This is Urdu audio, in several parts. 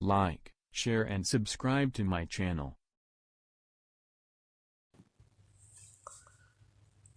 like, share and subscribe to my channel.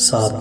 7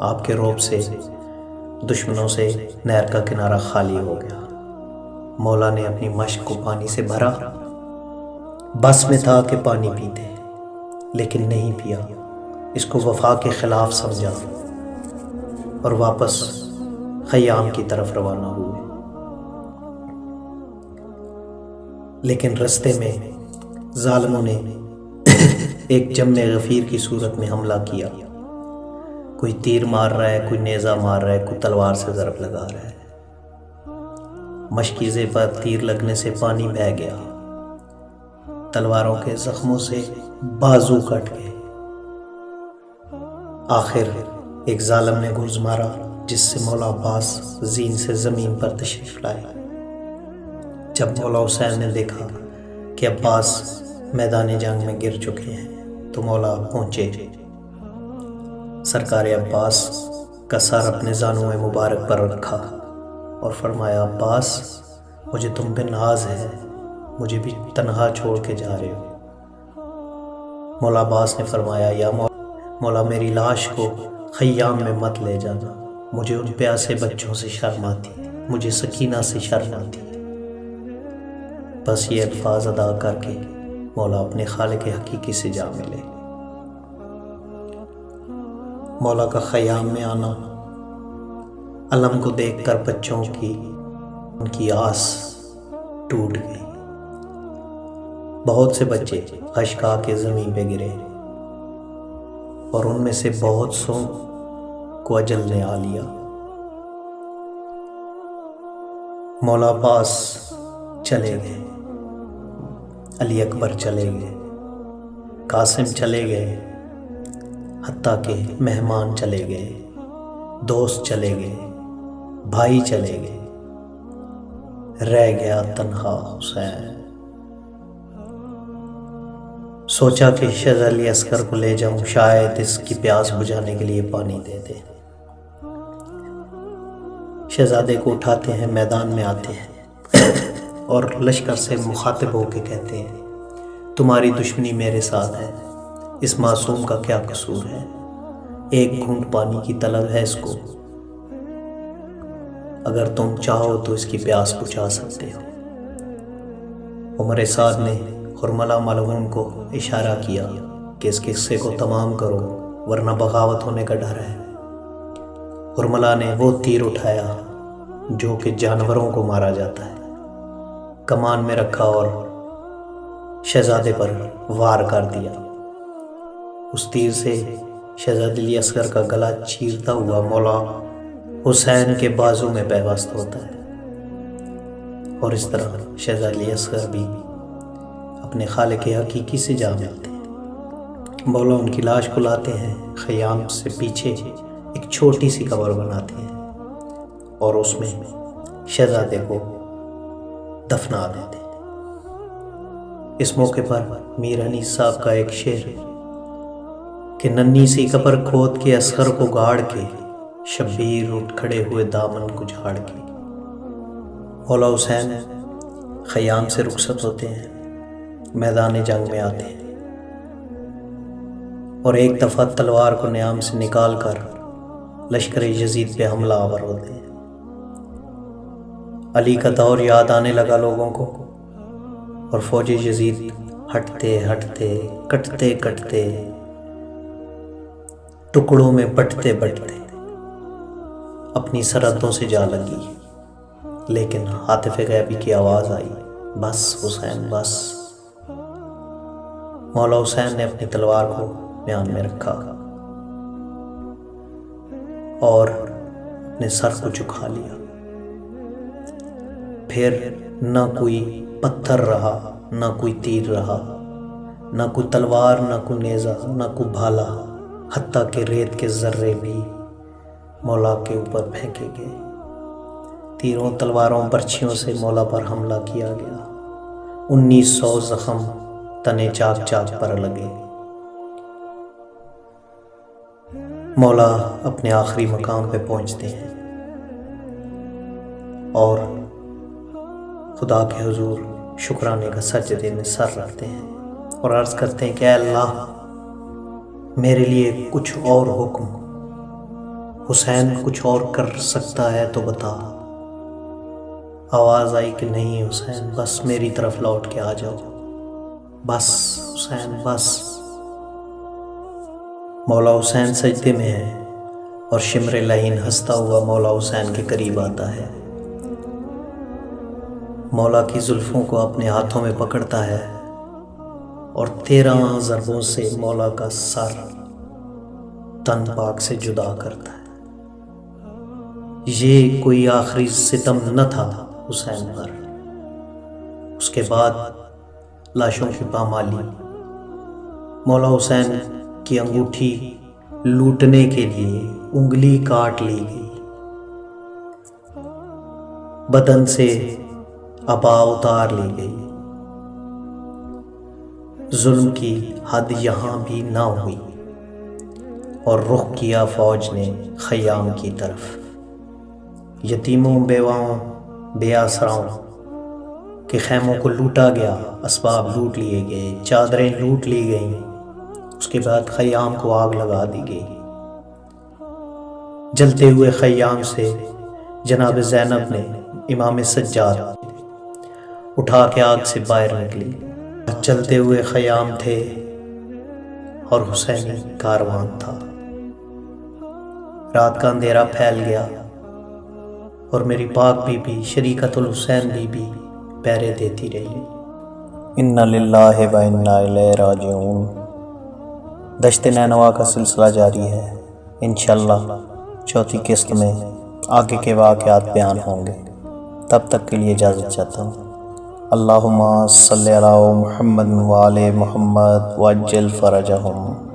آپ کے رعب سے دشمنوں سے نہر کا کنارہ خالی ہو گیا۔ مولا نے اپنی مشق کو پانی سے بھرا، بس میں تھا کہ پانی پیتے، لیکن نہیں پیا۔ اس کو وفا کے خلاف سمجھا اور واپس خیام کی طرف روانہ ہوئے۔ لیکن رستے میں ظالموں نے ایک جم غفیر کی صورت میں حملہ کیا۔ کوئی تیر مار رہا ہے، کوئی نیزہ مار رہا ہے، کوئی تلوار سے ضرب لگا رہا ہے۔ مشکیزے پر تیر لگنے سے پانی بہہ گیا، تلواروں کے زخموں سے بازو کٹ گئے۔ آخر ایک ظالم نے گرز مارا، جس سے مولا عباس زین سے زمین پر تشریف لائے۔ جب مولا حسین نے دیکھا کہ عباس میدان جنگ میں گر چکے ہیں تو مولا پہنچے۔ سرکار عباس کا سر اپنے زانوں مبارک پر رکھا اور فرمایا، عباس مجھے تم پہ ناز ہے، مجھے بھی تنہا چھوڑ کے جا رہے ہو۔ مولا عباس نے فرمایا، یا مولا میری لاش کو خیام میں مت لے جانا، مجھے ان پیاسے بچوں سے شرم آتی ہے، مجھے سکینہ سے شرم آتی ہے۔ بس یہ الفاظ ادا کر کے مولا اپنے خالق حقیقی سے جا ملے۔ مولا کا خیام میں آنا، علم کو دیکھ کر بچوں کی ان کی آس ٹوٹ گئی۔ بہت سے بچے اشکا کے زمین پہ گرے اور ان میں سے بہت سو کو اجل نے آ لیا۔ مولا عباس چلے گئے، علی اکبر چلے گئے، قاسم چلے گئے، حتیٰ کہ مہمان چلے گئے، دوست چلے گئے، بھائی چلے گئے، رہ گیا تنہا حسین۔ سوچا کہ شہزادہ علی اصغر کو لے جاؤں، شاید اس کی پیاس بجھانے کے لیے پانی دے دے۔ شہزادے کو اٹھاتے ہیں، میدان میں آتے ہیں اور لشکر سے مخاطب ہو کے کہتے ہیں، تمہاری دشمنی میرے ساتھ ہے، اس معصوم کا کیا قصور ہے؟ ایک گھونٹ پانی کی طلب ہے اس کو، اگر تم چاہو تو اس کی پیاس بجھا سکتے ہو۔ عمر سعد نے حرملہ ملعون کو اشارہ کیا کہ اس قصے کو تمام کرو ورنہ بغاوت ہونے کا ڈر ہے۔ حرملہ نے وہ تیر اٹھایا جو کہ جانوروں کو مارا جاتا ہے، کمان میں رکھا اور شہزادے پر وار کر دیا۔ اس تیر سے شہزادہ علی اصغر کا گلا چیرتا ہوا مولا حسین کے بازو میں پیوست ہوتا ہے، اور اس طرح شہزادہ علی اصغر بھی اپنے خالق حقیقی سے جا ملتے ہیں۔ مولا ان کی لاش کو لاتے ہیں، خیام سے پیچھے ایک چھوٹی سی قبر بناتے ہیں اور اس میں شہزادے کو دفنا دیتے ہیں۔ اس موقع پر میر انیس صاحب کا ایک شعر کہ ننھی سی قبر کھود کے اصغر کو گاڑ کے، شبیر اٹھ کھڑے ہوئے دامن کو جھاڑ کے۔ مولا حسین خیام سے رخصت ہوتے ہیں، میدان جنگ میں آتے ہیں اور ایک دفعہ تلوار کو نیام سے نکال کر لشکر یزید پہ حملہ آور ہوتے ہیں۔ علی کا دور یاد آنے لگا لوگوں کو، اور فوج یزید ہٹتے ہٹتے، کٹتے کٹتے، ٹکڑوں میں بٹتے بٹتے اپنی سرحدوں سے جا لگی۔ لیکن ہاتف غیبی کی آواز آئی، بس حسین بس۔ مولا حسین نے اپنی تلوار کو میان میں رکھا اور اپنے سر کو جھکا لیا۔ پھر نہ کوئی پتھر رہا، نہ کوئی تیر رہا، نہ کوئی تلوار، نہ کوئی نیزہ، نہ کوئی بھالا، حتیٰ کہ ریت کے ذرے بھی مولا کے اوپر پھینکے گئے۔ تیروں، تلواروں، برچھیوں سے مولا پر حملہ کیا گیا۔ 1900 زخم تنے چاک چاک پر لگے۔ مولا اپنے آخری مقام پہ پہنچتے ہیں اور خدا کے حضور شکرانے کا سجدے میں سر رکھتے ہیں اور عرض کرتے ہیں کہ اے اللہ، میرے لیے کچھ اور حکم، حسین کچھ اور کر سکتا ہے تو بتا۔ آواز آئی کہ نہیں حسین، بس میری طرف لوٹ کے آ جاؤ، بس حسین بس۔ مولا حسین سجدے میں ہے اور شمر لعین ہنستا ہوا مولا حسین کے قریب آتا ہے، مولا کی زلفوں کو اپنے ہاتھوں میں پکڑتا ہے اور 13 ضربوں سے مولا کا سر تن پاک سے جدا کرتا ہے۔ یہ کوئی آخری ستم نہ تھا حسین پر۔ اس کے بعد لاشوں کی پامالی، مولا حسین کی انگوٹھی لوٹنے کے لیے انگلی کاٹ لی گئی، بدن سے عبا اتار لی گئی۔ ظلم کی حد یہاں بھی نہ ہوئی اور رخ کیا فوج نے خیام کی طرف۔ یتیموں، بیواؤں، بے آسراؤں کے خیموں کو لوٹا گیا، اسباب لوٹ لیے گئے، چادریں لوٹ لی گئیں۔ اس کے بعد خیام کو آگ لگا دی گئی۔ جلتے ہوئے خیام سے جناب زینب نے امام سجاد اٹھا کے آگ سے باہر نکلی۔ چلتے ہوئے خیام تھے اور حسینی کاروان تھا۔ رات کا اندھیرا پھیل گیا اور میری پاک بی بی شریکت الحسین بی بی پہرے دیتی رہی۔ انا للہ و انا الیہ راجعون۔ دشت نینوا کا سلسلہ جاری ہے، انشاءاللہ چوتھی قسط میں آگے کے واقعات بیان ہوں گے۔ تب تک کے لیے اجازت چاہتا ہوں۔ اللہم صلی علی محمد و آل محمد وعجل فرجہم۔